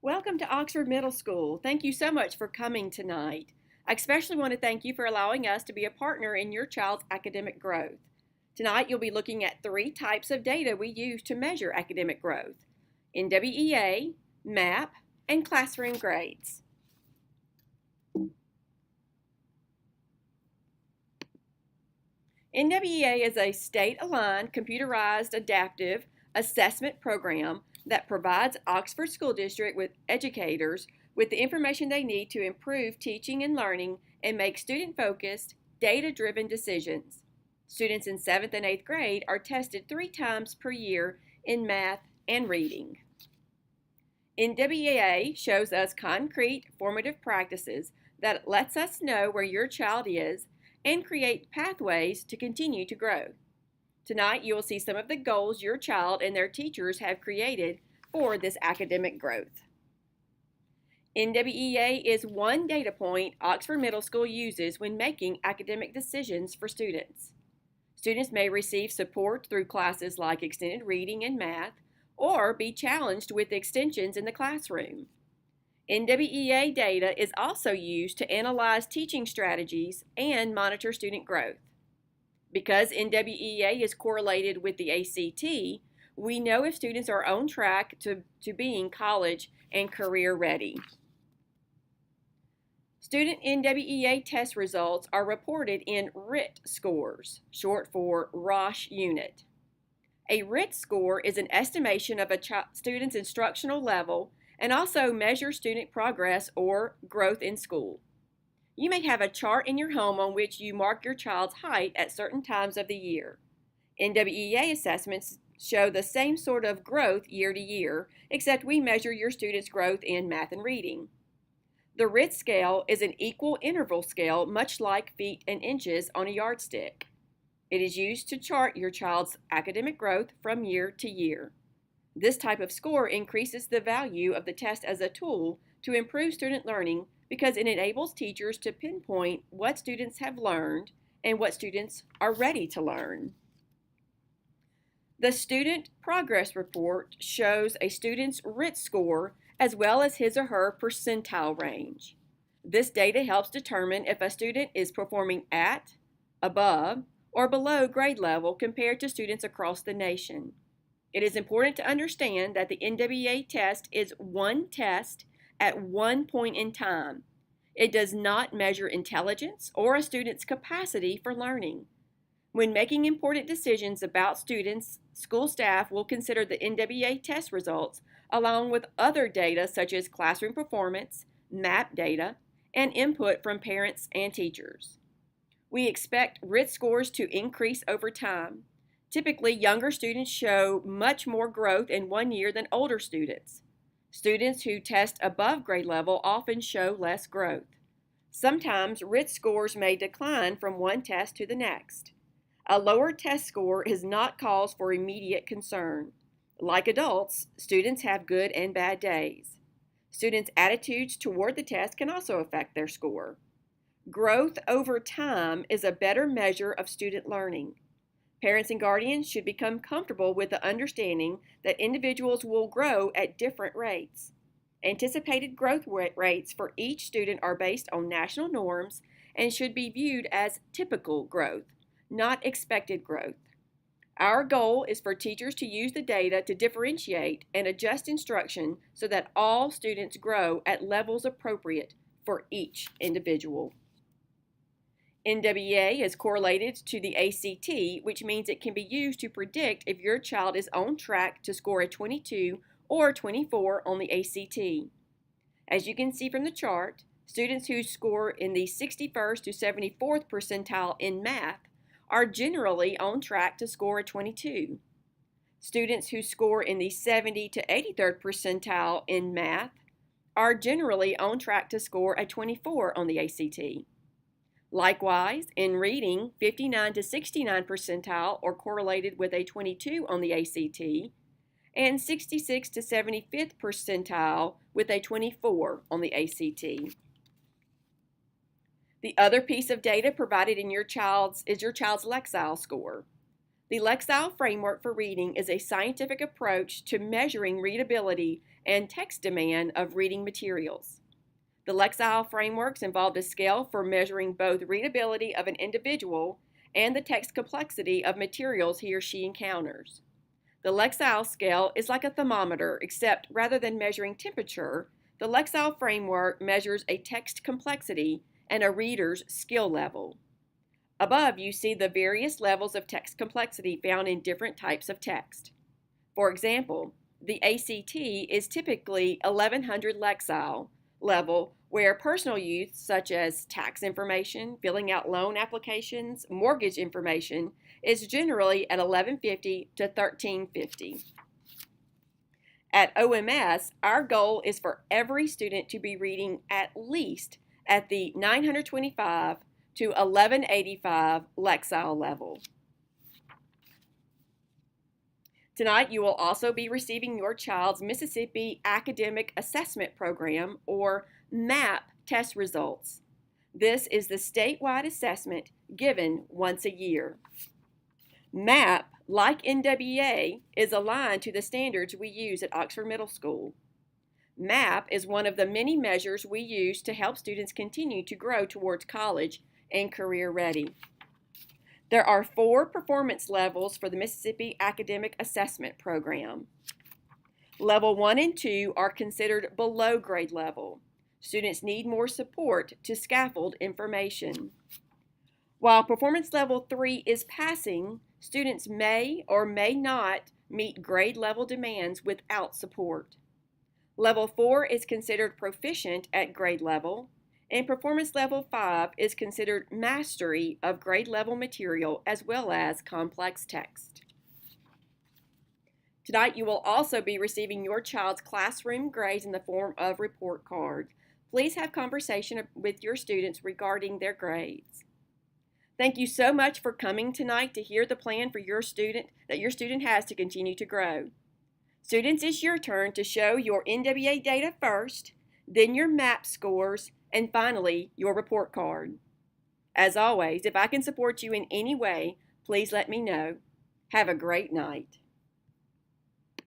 Welcome to Oxford Middle School. Thank you so much for coming tonight. I especially want to thank you for allowing us to be a partner in your child's academic growth. Tonight you'll be looking at 3 types of data we use to measure academic growth: NWEA, MAAP, and classroom grades. NWEA is a state-aligned, computerized, adaptive assessment program that provides Oxford School District with educators with the information they need to improve teaching and learning and make student-focused, data-driven decisions. Students in 7th and 8th grade are tested 3 times per year in math and reading. NWEA shows us concrete, formative practices that lets us know where your child is and create pathways to continue to grow. Tonight, you will see some of the goals your child and their teachers have created for this academic growth. NWEA is one data point Oxford Middle School uses when making academic decisions for students. Students may receive support through classes like extended reading and math, or be challenged with extensions in the classroom. NWEA data is also used to analyze teaching strategies and monitor student growth. Because NWEA is correlated with the ACT, we know if students are on track to being college and career ready. Student NWEA test results are reported in RIT scores, short for Roche unit. A RIT score is an estimation of a student's instructional level and also measures student progress or growth in school. You may have a chart in your home on which you mark your child's height at certain times of the year. NWEA assessments show the same sort of growth year to year, except we measure your student's growth in math and reading. The RIT scale is an equal interval scale, much like feet and inches on a yardstick. It is used to chart your child's academic growth from year to year. This type of score increases the value of the test as a tool to improve student learning because it enables teachers to pinpoint what students have learned and what students are ready to learn. The Student Progress Report shows a student's RIT score as well as his or her percentile range. This data helps determine if a student is performing at, above, or below grade level compared to students across the nation. It is important to understand that the NWEA test is one test at one point in time. It does not measure intelligence or a student's capacity for learning. When making important decisions about students, school staff will consider the NWEA test results along with other data such as classroom performance, MAAP data, and input from parents and teachers. We expect RIT scores to increase over time. Typically, younger students show much more growth in 1 year than older students. Students who test above grade level often show less growth. Sometimes RIT scores may decline from one test to the next. A lower test score is not cause for immediate concern. Like adults, students have good and bad days. Students' attitudes toward the test can also affect their score. Growth over time is a better measure of student learning. Parents and guardians should become comfortable with the understanding that individuals will grow at different rates. Anticipated growth rates for each student are based on national norms and should be viewed as typical growth, not expected growth. Our goal is for teachers to use the data to differentiate and adjust instruction so that all students grow at levels appropriate for each individual. NWEA is correlated to the ACT, which means it can be used to predict if your child is on track to score a 22 or 24 on the ACT. As you can see from the chart, students who score in the 61st to 74th percentile in math are generally on track to score a 22. Students who score in the 70 to 83rd percentile in math are generally on track to score a 24 on the ACT. Likewise, in reading, 59 to 69 percentile are correlated with a 22 on the ACT, and 66 to 75th percentile with a 24 on the ACT. The other piece of data provided in your child's Lexile score. The Lexile framework for reading is a scientific approach to measuring readability and text demand of reading materials. The Lexile frameworks involved a scale for measuring both readability of an individual and the text complexity of materials he or she encounters. The Lexile scale is like a thermometer, except rather than measuring temperature, the Lexile framework measures a text complexity and a reader's skill level. Above, you see the various levels of text complexity found in different types of text. For example, the ACT is typically 1100 Lexile level, where personal use such as tax information, filling out loan applications, mortgage information is generally at 1150 to 1350. At OMS, our goal is for every student to be reading at least at the 925 to 1185 Lexile level. Tonight, you will also be receiving your child's Mississippi Academic Assessment Program, or MAAP, test results. This is the statewide assessment given once a year. MAAP, like NWEA, is aligned to the standards we use at Oxford Middle School. MAAP is one of the many measures we use to help students continue to grow towards college and career ready. There are 4 performance levels for the Mississippi Academic Assessment Program. Level 1 and 2 are considered below grade level. Students need more support to scaffold information. While performance level 3 is passing, students may or may not meet grade level demands without support. Level 4 is considered proficient at grade level, and performance level 5 is considered mastery of grade level material as well as complex text. Tonight, you will also be receiving your child's classroom grades in the form of report cards. Please have conversation with your students regarding their grades. Thank you so much for coming tonight to hear the plan for your student that your student has to continue to grow. Students, it's your turn to show your NWEA data first, then your MAAP scores, and finally, your report card. As always, if I can support you in any way, please let me know. Have a great night.